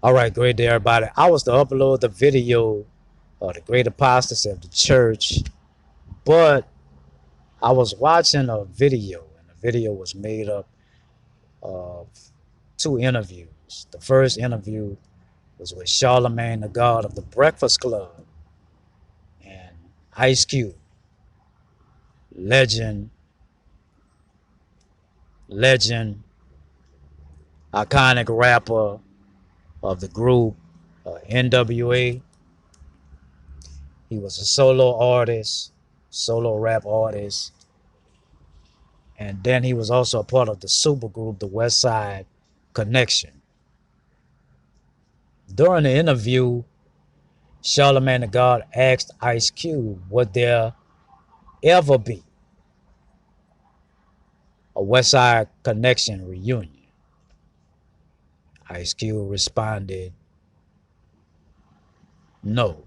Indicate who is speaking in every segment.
Speaker 1: All right, great day, everybody. I was to upload the video of the great apostasy of the church, but I was watching a video, and the video was made up of two interviews. The first interview was with Charlemagne the God of the Breakfast Club and Ice Cube, legend, legend, iconic rapper of the group NWA. He was a solo artist, solo rap artist, and then he was also a part of the supergroup, the West Side Connection. During the interview, Charlemagne the God asked Ice Cube, would there ever be a West Side Connection reunion? Ice Cube responded, no.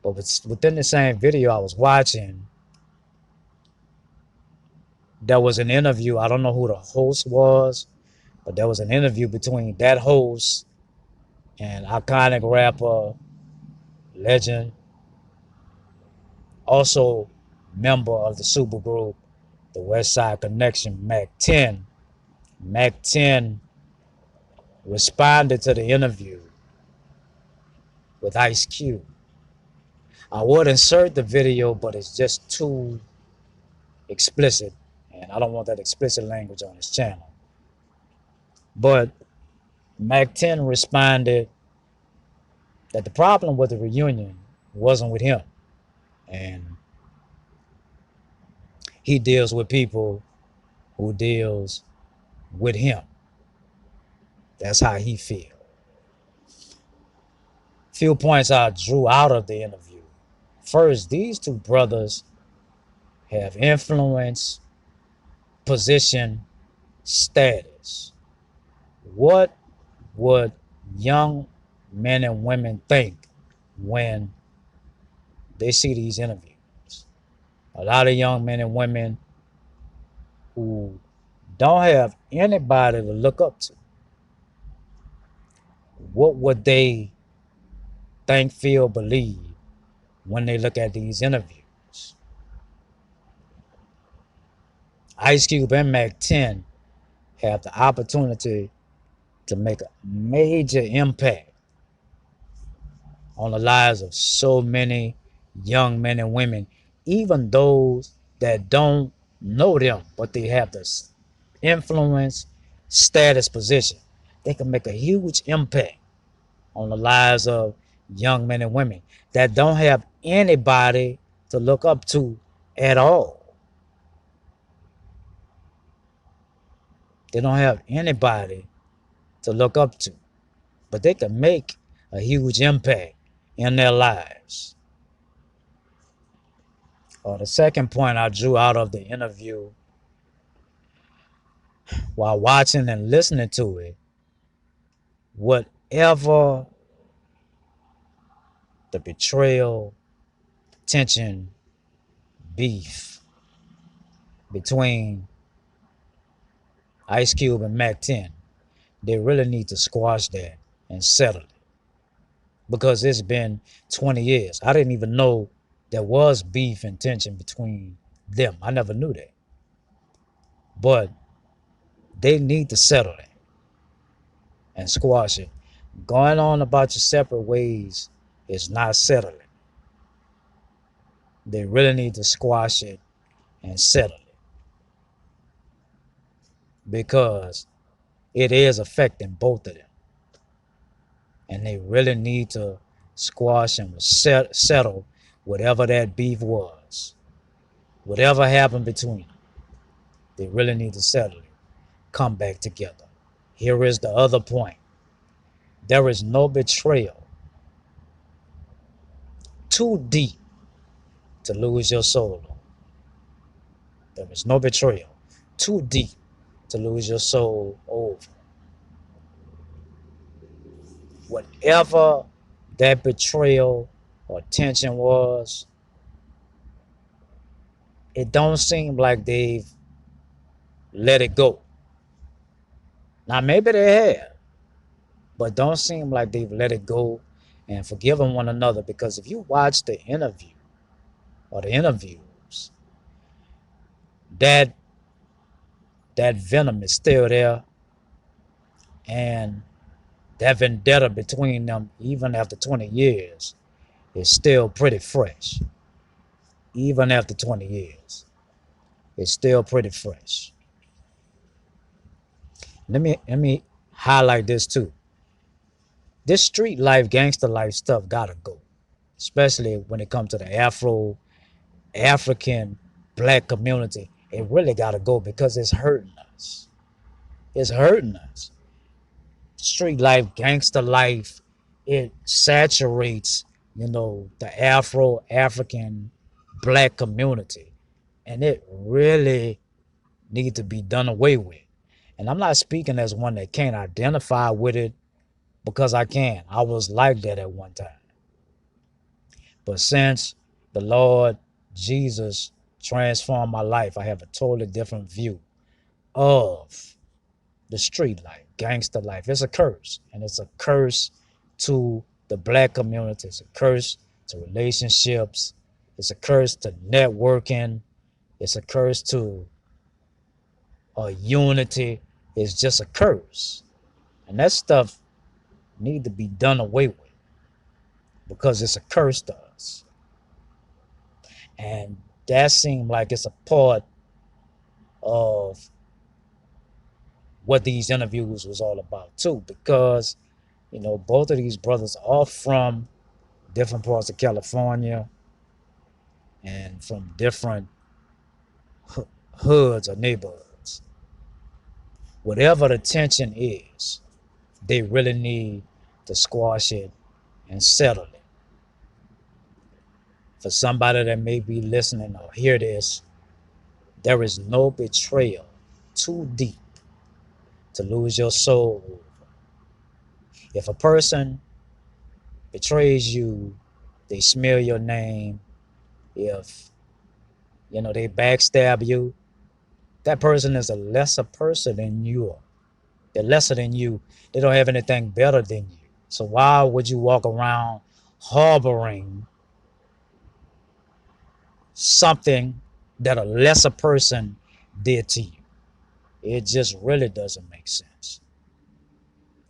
Speaker 1: But within the same video I was watching, there was an interview. I don't know who the host was, but there was an interview between that host and iconic rapper, legend, also member of the supergroup, the West Side Connection, Mac 10. Mac 10 responded to the interview with Ice Cube. I would insert the video, but it's just too explicit, and I don't want that explicit language on this channel. But Mac 10 responded that the problem with the reunion wasn't with him, and he deals with people who deals with him. That's how he feels. Few points I drew out of the interview. First, these two brothers have influence, position, status. What would young men and women think when they see these interviews? A lot of young men and women who don't have anybody to look up to. What would they think, feel, believe when they look at these interviews? Ice Cube and Mac 10 have the opportunity to make a major impact on the lives of so many young men and women, even those that don't know them, but they have this influence, status, position. They can make a huge impact on the lives of young men and women that don't have anybody to look up to at all. They don't have anybody to look up to, but they can make a huge impact in their lives. The second point I drew out of the interview while watching and listening to it, whatever the betrayal, tension, beef between Ice Cube and Mac 10, they really need to squash that and settle it. Because it's been 20 years. I didn't even know there was beef and tension between them. I never knew that. But they need to settle it and squash it. Going on about your separate ways is not settling. They really need to squash it and settle it, because it is affecting both of them. And they really need to squash and settle whatever that beef was. Whatever happened between them, they really need to settle it. Come back together. Here is the other point. There is no betrayal too deep to lose your soul on. There is no betrayal too deep to lose your soul over. Whatever that betrayal or tension was, it don't seem like they've let it go. Now maybe they have, but don't seem like they've let it go and forgiven one another. Because if you watch the interview or the interviews, that that venom is still there, and that vendetta between them, even after 20 years, is still pretty fresh. Even after 20 years, it's still pretty fresh. Let me highlight this too. This street life, gangster life stuff gotta go, especially when it comes to the African black community. It really gotta go because it's hurting us. It's hurting us. Street life, gangster life, it saturates, the Afro African black community, and it really needs to be done away with. And I'm not speaking as one that can't identify with it, because I can. I was like that at one time. But since the Lord Jesus transformed my life, I have a totally different view of the street life, gangster life. It's a curse, and it's a curse to the black community. It's a curse to relationships. It's a curse to networking. It's a curse to unity. It's just a curse, and that stuff need to be done away with because it's a curse to us. And that seemed like it's a part of what these interviews was all about too, because both of these brothers are from different parts of California and from different hoods or neighborhoods. Whatever the tension is, they really need to squash it and settle it. For somebody that may be listening or hear this, there is no betrayal too deep to lose your soul. If a person betrays you, they smear your name, if they backstab you, that person is a lesser person than you are. They're lesser than you. They don't have anything better than you. So why would you walk around harboring something that a lesser person did to you? It just really doesn't make sense.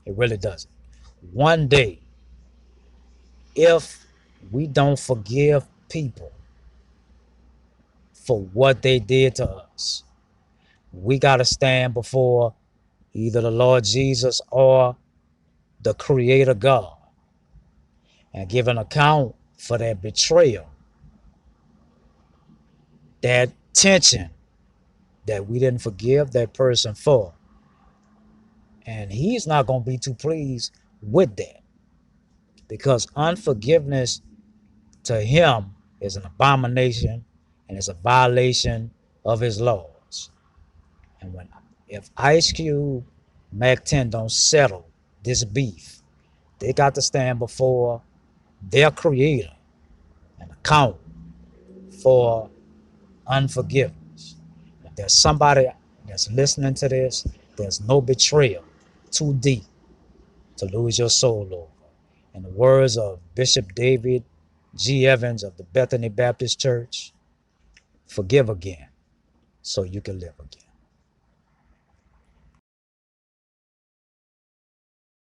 Speaker 1: It really doesn't. One day, if we don't forgive people for what they did to us, we got to stand before either the Lord Jesus or the Creator God and give an account for that betrayal, that tension that we didn't forgive that person for. And He's not going to be too pleased with that, because unforgiveness to Him is an abomination and it's a violation of His laws. And if Ice Cube, Mac 10 don't settle this beef, they got to stand before their Creator and account for unforgiveness. If there's somebody that's listening to this, there's no betrayal too deep to lose your soul over. In the words of Bishop David G. Evans of the Bethany Baptist Church, forgive again so you can live again.